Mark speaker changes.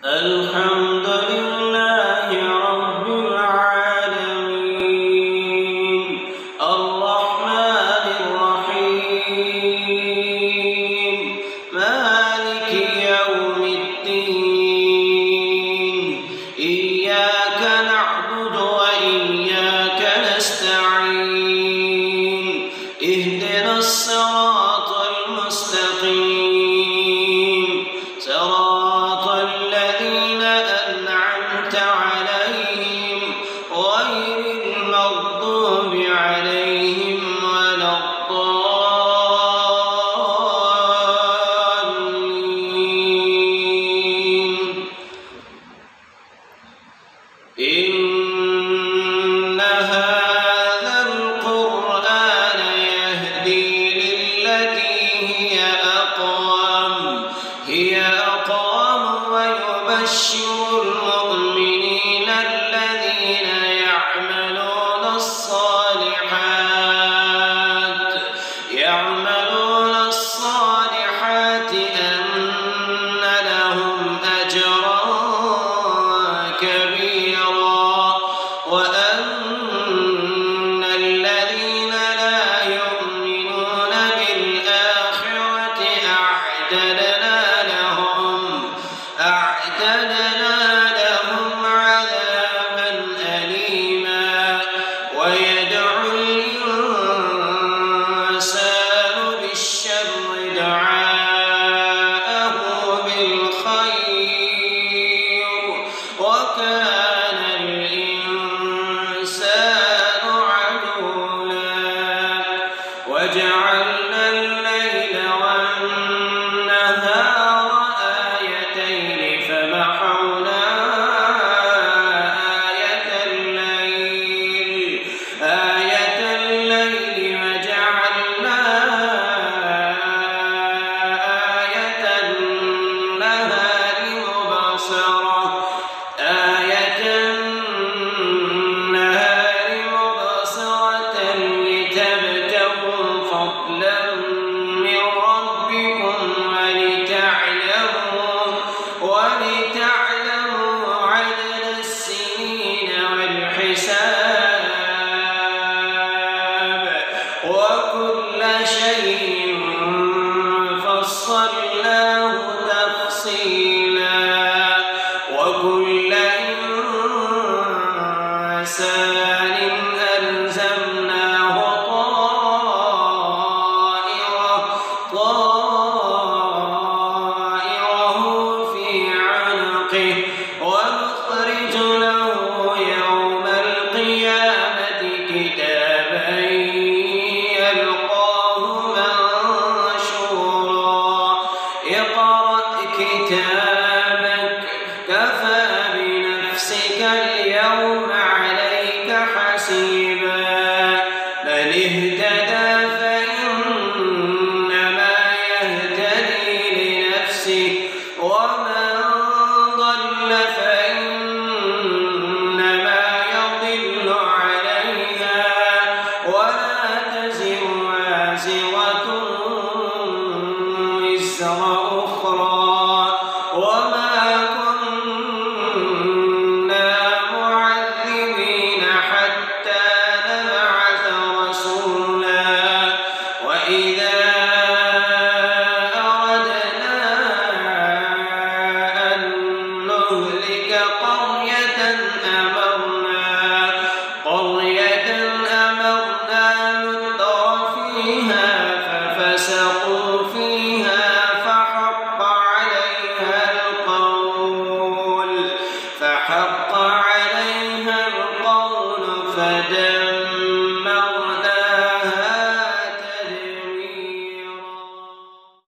Speaker 1: الحمد لله رب العالمين الرحمن الرحيم مالك يوم الدين إياك نعبد وإياك نستعين اهدنا الصراط المستقيم صراط الذين أنعمت عليهم غير المغضوب عليهم ولا الضالين إن هذا القرآن يهدي للتي هي أقوم ويبشر المؤمنين الذين يعملون الصالحات أن لهم أجرا كبيرا وأن الذين لا يؤمنون بالآخرة أعتدنا لهم عذابا أليما ويدعو الإنسان بالشر دعاءه بالخير وكان الإنسان عجولا وجعلنا الليل والنهار آيتين فمحونا آية الليل وجعلنا آية النهار مبصرة لتبتغوا فضلا من ربكم ولتعلموا عدد السنين والحساب وكل شيء فصلناه تفصيلا وكل إنسان ألزمناه طائره في عنقه ونخرج له يوم القيامة كتابا يلقاه منشورا اقرأ كتابك كفى بنفسك اليوم عليك حسيبا من اهتدى فإنما يهتدي لنفسه ومن ضل فإنما يضل عليها ولا تزر وازرة وزر أخرى وما كنا معذبين حتى نبعث رسولا وإذا أردنا أن نهلك قرية أمرنا متر فيها ففسقوا فيها فحق عليها القول فدمرناها